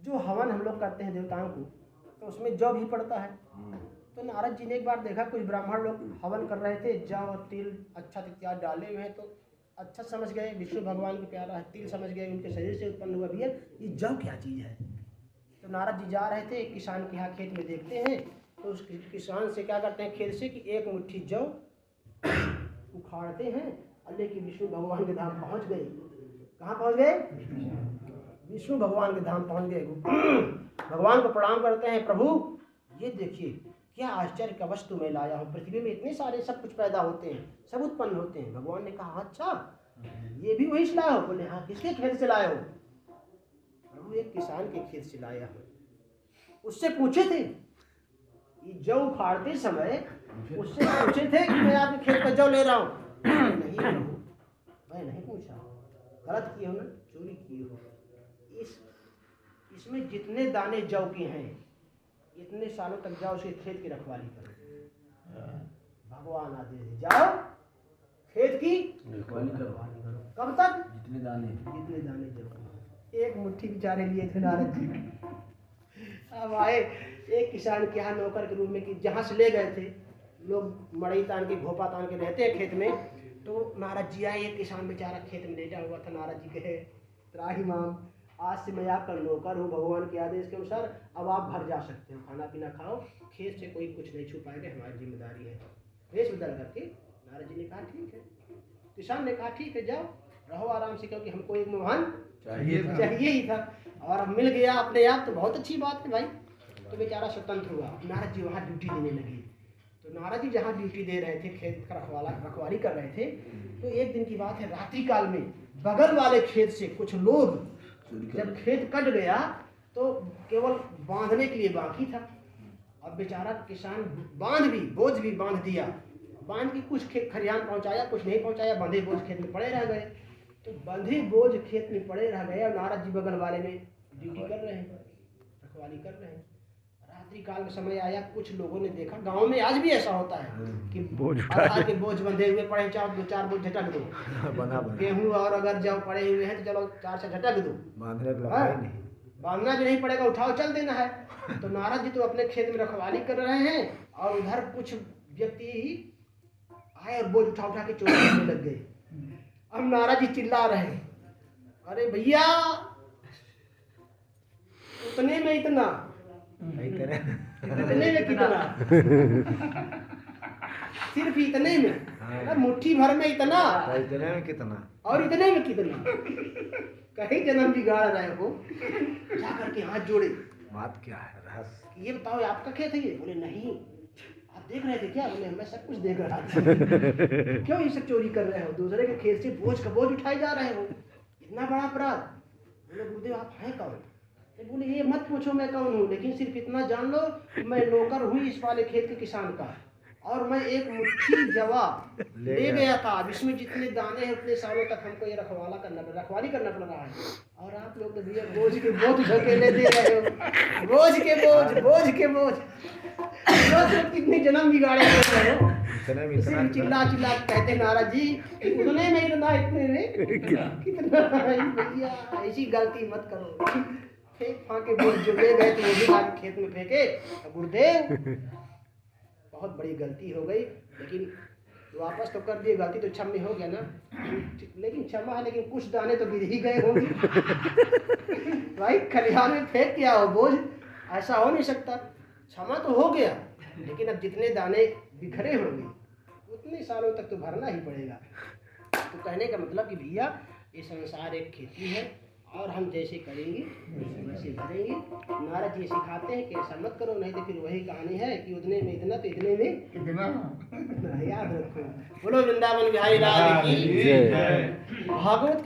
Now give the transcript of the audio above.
जो हवन हम लोग करते हैं देवताओं को, तो उसमें जौ भी पड़ता है। तो नारद जी ने एक बार देखा कुछ ब्राह्मण लोग हवन कर रहे थे, जौ और तिल अक्षत इत्यादि डाले हुए हैं, तो अच्छा समझ गए विष्णु भगवान को प्यारा है, तिल समझ गए उनके शरीर से उत्पन्न हुआ भैया ये जौ क्या चीज़ है। तो नारद जी जा रहे थे एक किसान के यहाँ खेत में, देखते हैं तो उस किसान से क्या करते हैं खेत से कि एक मुट्ठी जौ उखाड़ते हैं और लेके विष्णु भगवान के धाम पहुँच गए। कहाँ पहुँच गए? विष्णु भगवान के धाम पहुँच गए। भगवान को प्रणाम करते हैं, प्रभु ये देखिए क्या आश्चर्य का वस्तु मैं लाया हूँ, पृथ्वी में इतने सारे सब कुछ पैदा होते हैं, सब उत्पन्न होते हैं। भगवान ने कहा अच्छा ये भी वही से लाया हो? बोले हाँ। किसके खेत से लाए हो? प्रभु एक किसान के खेत से लाया हूँ। उससे पूछे थे ये जौ उखाड़ते समय, उससे पूछे थे कि मैं आपके खेत का जौ ले रहा हूँ? नहीं प्रभु मैं नहीं पूछा, गलत किए हो ना, चोरी किए हो। इसमें जितने दाने जौ के हैं इतने सालों तक जाओ उसके खेत की रखवाली करो। भगवान आदेश दे जाओ खेत की रखवाली करो। कब तक? जितने दाने जौ। एक मुट्ठी बेचारे लिए थे नारद जी। अब आए एक किसान के यहाँ नौकर के रूप में कि जहाँ से ले गए थे, लोग मड़ई तान के घोपा तान के रहते हैं खेत में, तो नारद जी आए। एक किसान बेचारा खेत में लेटा हुआ था। नारद जी कहे त्राहिमाम आज से मैं आपका नौकर हूँ, भगवान के आदेश के अनुसार अब आप घर जा सकते हो, खाना पीना खाओ, खेत से कोई कुछ नहीं छुपाएगा, हमारी जिम्मेदारी है। वेश बदल करके नारद जी ने कहा ठीक है। किसान ने कहा ठीक है जाओ रहो आराम से, क्योंकि हमको एक मोहन चाहिए ही था और अब मिल गया अपने आप, तो बहुत अच्छी बात है भाई। तो बेचारा स्वतंत्र हुआ। नारद जी वहाँ ड्यूटी देने लगे। तो नारद जी जहाँ ड्यूटी दे रहे थे, खेत का रखवाली कर रहे थे, तो एक दिन की बात है, रात्रि काल में बगल वाले खेत से कुछ लोग, जब खेत कट गया तो केवल बांधने के लिए बाकी था। अब बेचारा किसान बोझ भी बांध दिया, बांध के कुछ खरियान पहुंचाया, कुछ नहीं पहुंचाया, बंधे बोझ खेत में पड़े रह गए। तो बंधे बोझ खेत में पड़े रह गए और नारद जी बगल वाले में ड्यूटी कर रहे हैं, रखवाली कर रहे हैं। रात्रि काल में समय आया, कुछ लोगों ने देखा, गांव में आज भी ऐसा होता है कि बोझ बंधे हुए पड़े, चाहे 2-4 बोझ झटक दो, गेहूं और अगर जौ पड़े हुए हैं तो चलो 4 से झटक दो, बांधना भी नहीं पड़ेगा, उठाओ चल देना है। तो नारद जी तो अपने खेत में रखवाली कर रहे हैं और उधर कुछ व्यक्ति ही आए और बोझ उठा के चोरी करने लग गए। अब नारद जी चिल्ला रहे हैं, अरे भैया उतने में इतना, इतने में कितना, सिर्फ इतने में, मुट्ठी भर में इतना, इतने में कितना और इतने में कितना, कहीं जन्म बिगाड़ रहे हो। जाकर के हाथ जोड़े, बात क्या है रहस्य, ये बताओ आपका खेत है ये? बोले नहीं। आप देख रहे थे क्या? बोले मैं सब कुछ देख रहा था। क्यों ये सब चोरी कर रहे हो? दूसरे के खेत से बोझ का बोझ उठाए जा रहे हो, इतना बड़ा अपराध। बोले गुरुदेव आप हैं कौन? बोले ये मत पूछो मैं कौन हूँ, लेकिन सिर्फ इतना जान लो मैं नौकर हूँ इस वाले खेत के किसान का, और मैं एक मुट्ठी जवा ले गया था, इसमें जितने दाने हैं उतने सालों तक हमको ये रखवाली करना पड़ रहा है, और आप लोग तो भैया बोझ के बोझ धकेले दे रहे हो, बोझ के बोझ कितने जन्म बिगाड़े कर रहे हो। सिर्फ चिल्ला कहते नारद जी उतने में इतना, इतने में कितना, भैया ऐसी गलती मत करो। फेंक फाके बोझ जो ले गए थे वो भी आके खेत में फेंके। गुरुदेव बहुत बड़ी गलती हो गई, लेकिन वापस तो कर दिए, गलती तो क्षमा हो गया ना, लेकिन क्षमा है, लेकिन कुछ दाने तो गिर ही गए होंगे। भाई खलिहान में फेंक क्या हो बोझ, ऐसा हो नहीं सकता। क्षमा तो हो गया, लेकिन अब जितने दाने बिखरे होंगे उतने सालों तक तो भरना ही पड़ेगा। तो कहने का मतलब कि भैया ये संसार एक खेती है और हम जैसे करेंगे वैसे भरेंगे। नारद जी सिखाते हैं कि ऐसा मत करो, नहीं तो फिर वही कहानी है कि उतने में इतना तो इतने में कितना। याद रखो। बोलो वृंदावन बिहारी लाल की जय। भागवत